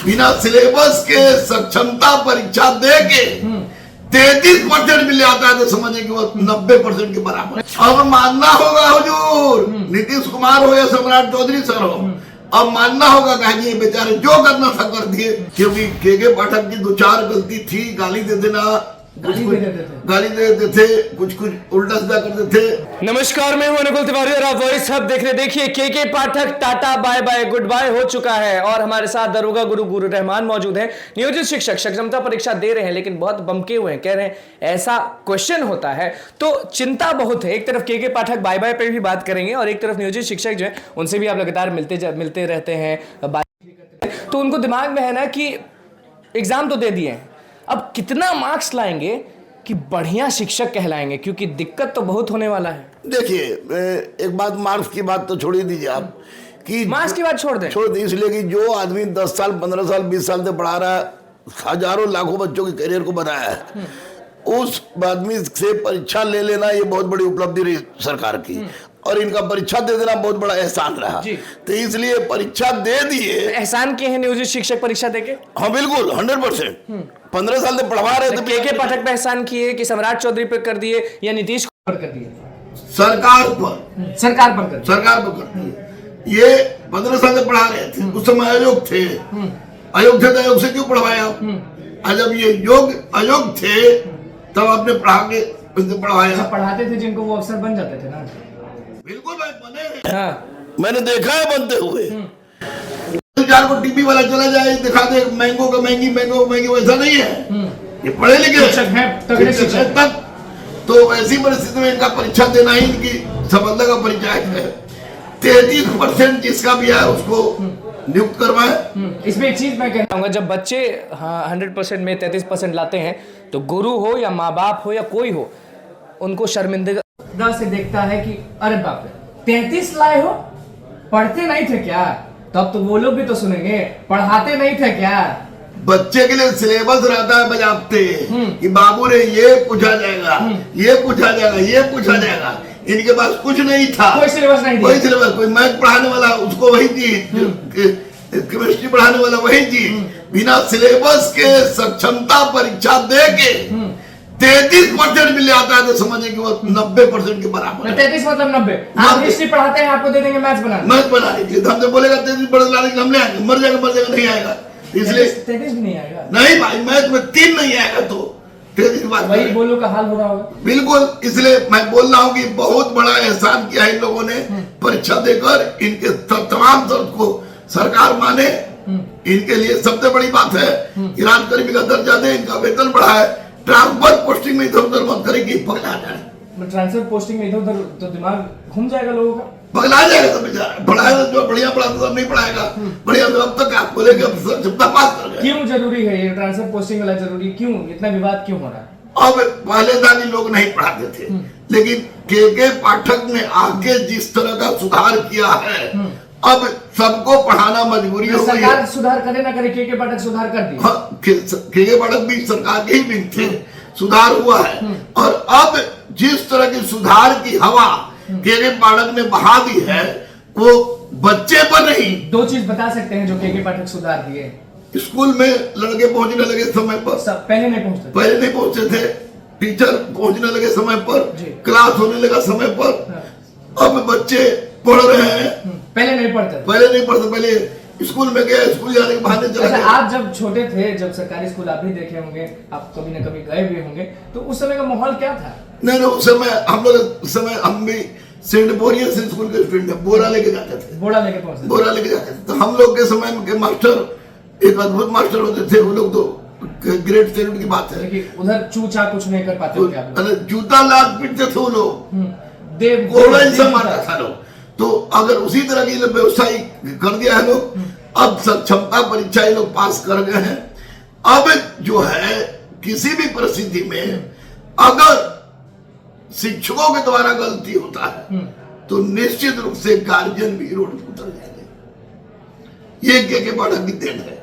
बिना सिलेबस के सक्षमता परीक्षा दे के 33% मिल जाता है तो समझे कि वो 90% के बराबर है। अब मानना होगा हुजूर, नीतीश कुमार हो या सम्राट चौधरी सर हो, अब मानना होगा कि ये बेचारे जो करना था कर दिए। क्योंकि के पाठक की 2-4 गलती थी, गाली दे देना, गाली दे देते थे, कुछ उल्टा सीधा करते थे। नमस्कार, मैं हूं अनुकुल तिवारी और आप वॉइस हब देख रहे। देखिए के पाठक tata bye bye goodbye हो चुका है और हमारे साथ दरोगा गुरु रहमान मौजूद हैं। नियोजित शिक्षक सक्षमता परीक्षा दे रहे हैं लेकिन बहुत बमके हुए हैं, कह रहे हैं ऐसा क्वेश्चन होता है तो चिंता बहुत है। एक तरफ के पाठक बाय बाय पे भी बात करेंगे और एक तरफ नियोजित शिक्षक जो है उनसे भी आप लगातार मिलते रहते हैं, तो उनको दिमाग में है ना कि एग्जाम तो दे दिए हैं, अब कितना मार्क्स लाएंगे कि बढ़िया शिक्षक कहलाएंगे, क्योंकि दिक्कत तो बहुत होने वाला है। देखिए, एक बात, मार्क्स की बात तो छोड़ ही दीजिए आप, कि मार्क्स की बात छोड़ दें, इसलिए कि जो आदमी 10 साल 15 साल 20 साल से पढ़ा रहा है, हजारों लाखों बच्चों के करियर को बनाया है, उस आदमी से परीक्षा ले लेना ये बहुत बड़ी उपलब्धि रही सरकार की, और इनका परीक्षा दे देना बहुत बड़ा एहसान रहा। तो इसलिए परीक्षा दे दिए। एहसान किए हैं नियोजित शिक्षक परीक्षा देके? हाँ बिल्कुल, 100%। 15 साल से पढ़वा रहे थे। के पाठक पे एहसान किए कि सम्राट चौधरी पे कर दिए या नीतीश कुमार कर दिए? सरकार पर कर दिए। ये 15 साल से पढ़ा रहे थे, उस समय अयोग्य थे, तो अयोग से क्यों पढ़वाया आप? जब ये अयोग्य थे तब आपने पढ़ाया। पढ़ाते थे जिनको वो अफसर बन जाते थे ना। बिल्कुल भाई, बने। हाँ, मैंने देखा है बनते हुए। चार को टीवी वाला चला जाए, दिखा दे मैंगो का महंगी, वैसा नहीं है। ये पढ़े लिखे शिक्षक तक, तो ऐसी परिस्थिति में इनका परीक्षा देना ही इनकी सफलता का परिचय है। 33% जिसका भी है उसको नियुक्त करवाए। इसमें एक चीज मैं कहना चाहूंगा, जब बच्चे 100% में 33% लाते हैं तो गुरु हो या माँ बाप हो या कोई हो, उनको शर्मिंदगी से देखता है कि अरे बाप रे 33 लाए हो, पढ़ते नहीं थे क्या? तब तो वो लोग भी तो सुनेंगे, पढ़ाते नहीं थे क्या? बच्चे के लिए सिलेबस रहता है बजाते कि बाबू रे ये पूछा जाएगा, ये पूछा जाएगा, ये पूछा जाएगा। इनके पास कुछ नहीं था, कोई सिलेबस नहीं, कोई मैथ पढ़ाने वाला उसको वही चीज, केमिस्ट्री पढ़ाने वाला वही चीज। बिना सिलेबस के सक्षमता परीक्षा दे के 33% मिल जाता है तो समझे कि वो 90% के बराबर है। 33 मतलब 90। आप हिस्ट्री पढ़ाते हैं, आपको दे देंगे मैथ्स बनाने के लिए। हमसे बोलेगा 33 लाने के, हम ले आएंगे, मर जाएगा नहीं आएगा। इसलिए 33 भी नहीं आएगा। नहीं भाई, मैथ में 3 नहीं आएगा तो 33 बात वही बोलो का हाल हो रहा होगा। बिल्कुल, इसलिए मैं बोल रहा हूँ कि बहुत बड़ा एहसान किया इन लोगों ने परीक्षा देकर। इनके तमाम शर्त को सरकार माने, इनके लिए सबसे बड़ी बात है कि राजकर्मी का दर्जा दे, इनका वेतन बढ़ाए, ट्रांसफर पोस्टिंग में इधर उधर मत करेगी, पगला जाए। ट्रांसफर पोस्टिंग में इधर उधर तो दिमाग घूम जाएगा लोगों का, पगला जाएगा। तो बेचारा पढ़ाएगा, जो बढ़िया पढ़ाता सब नहीं पढ़ाएगा बढ़िया। अब तक आप बोलेंगे सक्षमता पास कर गए। क्यों जरूरी है ये ट्रांसफर पोस्टिंग वाला? जरूरी क्यों, इतना विवाद क्यों हो रहा है? अब पहले दानी लोग नहीं पढ़ाते थे, लेकिन के पाठक ने आगे जिस तरह का सुधार किया है, अब सबको पढ़ाना मजबूरी हो गई। सरकार सुधार करे ना करे, के पाठक सुधार कर दिया। हाँ, के पाठक भी सरकार के ही बिन थे, सुधार हुआ है। और अब जिस तरह की सुधार की हवा के पाठक ने बहा दी है, वो बच्चे पर नहीं। 2 चीज बता सकते हैं जो के पाठक सुधार दिए? स्कूल में लड़के पहुंचने लगे समय पर, पहले नहीं पहुंचते थे। टीचर पहुंचने लगे समय पर, क्लास होने लगा समय पर। अब बच्चे पढ़ रहे हैं, पहले नहीं पढ़ते। पहले स्कूल में गए, स्कूल जाने के बहाने चले गए। आप जब छोटे थे, जब सरकारी स्कूल आप भी देखे होंगे, आप कभी न कभी गए भी होंगे, तो उस समय का माहौल क्या था? नहीं, उस समय हम भी सेंट बोरियस स्कूल के स्टूडेंट बोरा लेके जाते थे। बोरा लेके जाते थे। तो हम लोग के समय के मास्टर एक अद्भुत मास्टर होते थे। वो लोग तो ग्रेट सेल्यूट की बात है। उधर चूचा कुछ नहीं कर पाते थे आप लोग। जूता लाद पीटते थे वो लोग, मारता था लोग। तो अगर उसी तरह की व्यवस्था कर दिया है लोग, अब सक्षमता परीक्षा ये लोग पास कर गए हैं। अब जो है किसी भी परिस्थिति में अगर शिक्षकों के द्वारा गलती होता है तो निश्चित रूप से गार्जियन भी रोड पर उतर जाएंगे। ये के पाठक की देन है,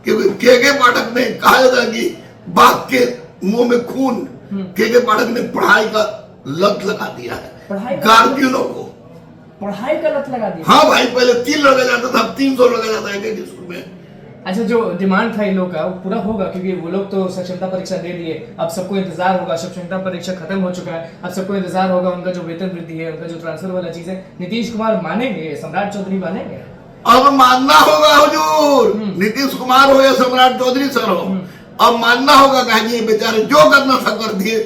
क्योंकि के पाठक ने कहा जाता है कि बाघ के मुंह में खून। के पाठक ने पढ़ाई का लत लगा दिया है गार्जियनों को। पढ़ाई का लत लगा दिया? हाँ भाई, पहले 3 लड़का जाता था, अब 300 लड़का जाता है स्कूल में। अच्छा, जो डिमांड था इन लोग का वो पूरा होगा? क्योंकि वो लोग तो सक्षमता परीक्षा दे दिए, अब सबको इंतजार होगा। सक्षमता परीक्षा खत्म हो चुका है, अब सबको इंतजार होगा उनका जो वेतन वृद्धि है, उनका जो ट्रांसफर वाला चीज है। नीतीश कुमार मानेंगे? सम्राट चौधरी मानेंगे? अब मानना होगा हुजूर, नीतीश कुमार हो या सम्राट चौधरी सर हो, अब मानना होगा। कहेंगे बेचारे जो करना था कर दिए,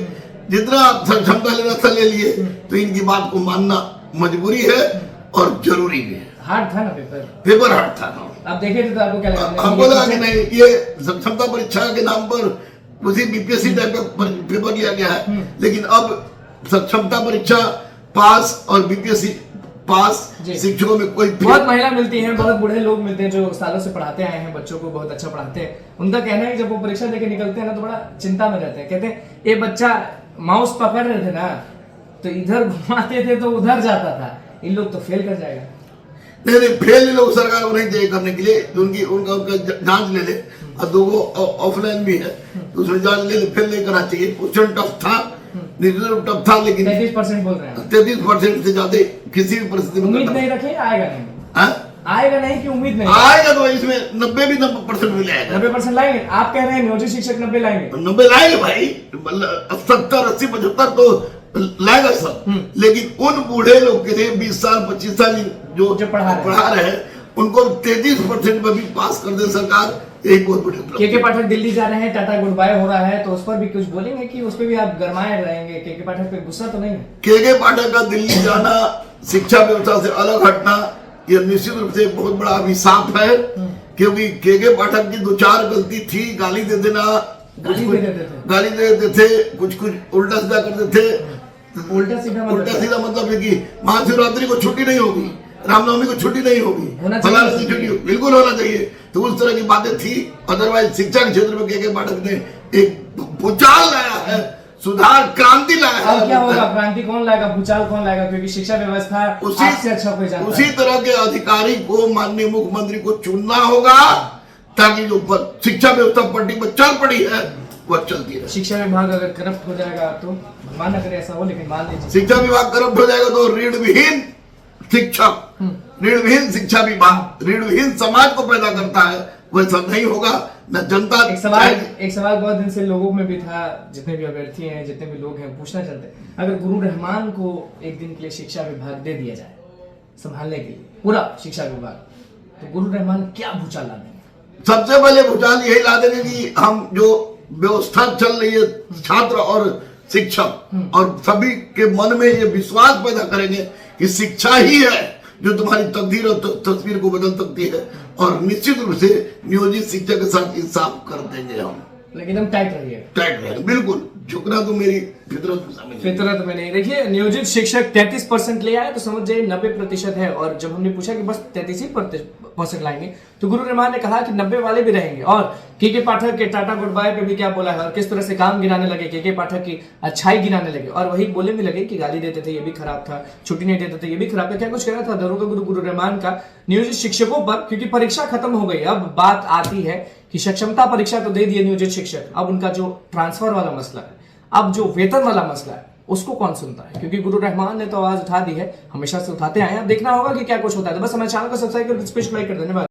जितना क्षमता लेना था ले लिए, तो इनकी बात को मानना मजबूरी है और जरूरी भी है। हार्ड था ना पेपर? पेपर हार्ड था ना। आप देखे थे तो आपको क्या लगा? हमको लगा कि नहीं, ये क्षमता परीक्षा के नाम पर उसी बीपीएससी टाइप का पेपर लिया गया है, लेकिन अब क्षमता परीक्षा पास और बीपीएससी पास शिक्षकों में कोई बहुत महिला मिलती हैं, बहुत बूढ़े लोग मिलते हैं जो सालों से पढ़ाते आए हैं, बच्चों को बहुत अच्छा पढ़ाते हैं। उनका कहना है कि जब वो परीक्षा देके निकलते हैं ना तो बड़ा चिंता में रहते हैं। कहते हैं ये बच्चा माउस पकड़ रहे थे ना तो इधर घुमाते थे तो उधर जाता था, इन लोग तो फेल कर जाएगा। नहीं, फेल लोग सरकार को नहीं चाहिए करने के लिए, तो उनका जांच ले ले, और दो ऑफलाइन भी है तो उसमें जांच ले ले, फेल नहीं करना चाहिए। क्वेश्चन टफ था, रिजल्ट टफ था, लेकिन 33% बोल रहे हैं। 33% से ज्यादा किसी भी परिस्थिति में उम्मीद नहीं रखे, आएगा नहीं? आएगा नहीं कि उम्मीद नहीं? आएगा तो इसमें 90% भी लाएगा। 90% लाएंगे? आप कह रहे हैं नियोजित शिक्षक 90 लाएंगे? 90 लाएंगे भाई, 70, 80, 75 तो लाएगा सब, लेकिन उन बूढ़े लोग के लिए 20 साल 25 साल जो पढ़ा रहे हैं उनको 33% में भी पास कर दे सरकार, एक बहुत बड़ी उपलब्धि। के पाठक दिल्ली जा रहे हैं, टाटा गुड बाय हो रहा है, तो उस पर भी कुछ बोलेंगे कि उस पर भी आप गरमाए रहेंगे? के पाठक पे गुस्सा तो नहीं है? के पाठक का दिल्ली जाना, शिक्षा व्यवस्था से अलग हटना, यह निश्चित रूप से बहुत बड़ा अभिशाप है, क्योंकि के पाठक की 2-4 गलती थी, गाली दे देना, गाली दे देते थे, कुछ उल्टा सीधा करते थे। उल्टा सीधा मतलब है कि महाशिवरात्रि को छुट्टी नहीं होगी, रामनवमी को छुट्टी नहीं होगी, फलाना की छुट्टी बिल्कुल होना चाहिए, तो उस तरह की बातें थी। अदरवाइज शिक्षा के क्षेत्र में के पाठक ने एक भूचाल लाया है, सुधार, क्रांति लाया है। अब क्या होगा? क्रांति कौन लाएगा, भूचाल कौन लाएगा? क्योंकि शिक्षा व्यवस्था आपसे अच्छा कोई जानता है। उसी तरह के अधिकारी को माननीय मुख्यमंत्री को चुनना होगा, ताकि जो शिक्षा व्यवस्था पट्टी पर चल पड़ी है वह चलती रहे। शिक्षा विभाग अगर करप्ट हो जाएगा तो भगवान न करे ऐसा हो, लेकिन मान लीजिए शिक्षा विभाग करप्ट हो जाएगा तो ऋणविहीन शिक्षक, ऋणविहीन शिक्षा विभाग ऋणविहीन समाज को पैदा करता है, वैसा नहीं होगा। न जनता एक सवाल बहुत दिन से लोगों में भी था, जितने भी अभ्यर्थी हैं, जितने भी लोग हैं, पूछना चाहते हैं, अगर गुरु रहमान को एक दिन के लिए शिक्षा विभाग दे दिया जाए संभालने के लिए पूरा शिक्षा विभाग, तो गुरु रहमान क्या भूचाल ला देंगे? सबसे पहले भूचाल यही ला देंगे कि हम जो व्यवस्था चल रही है, छात्र और शिक्षक और सभी के मन में ये विश्वास पैदा करेंगे कि शिक्षा ही है जो तुम्हारी तकदीर और तस्वीर को बदल सकती है, और निश्चित रूप से नियोजित शिक्षा के साथ इंसाफ कर देंगे हम। लेकिन हम टाइट रहिए, बिल्कुल झुकना तो मेरी फितरत में नहीं। देखिए, नियोजित शिक्षक 33% ले आए तो समझ जाइए 90% है, और जब हमने पूछा कि बस 33% लाएंगे तो गुरु रहमान ने कहा कि 90 वाले भी रहेंगे। और के पाठक के टाटा गुड बाय पे भी क्या बोला है, और किस तरह से काम गिनाने लगे, के पाठक की अच्छाई गिनाने लगे, और वही बोले भी लगे कि गाली देते थे ये भी खराब था, छुट्टी नहीं देते थे ये भी खराब था। क्या कुछ कहना था दरोगा गुरु रहमान का नियोजित शिक्षकों पर? क्योंकि परीक्षा खत्म हो गई, अब बात आती है कि सक्षमता परीक्षा तो दे दिए नियोजित शिक्षक, अब उनका जो ट्रांसफर वाला मसला है, अब जो वेतन वाला मसला है, उसको कौन सुनता है? क्योंकि गुरु रहमान ने तो आवाज उठा दी है, हमेशा से उठाते आए हैं। अब देखना होगा कि क्या कुछ होता है। तो बस हमारे चैनल को सब्सक्राइब कर, लाइक कर, धन्यवाद।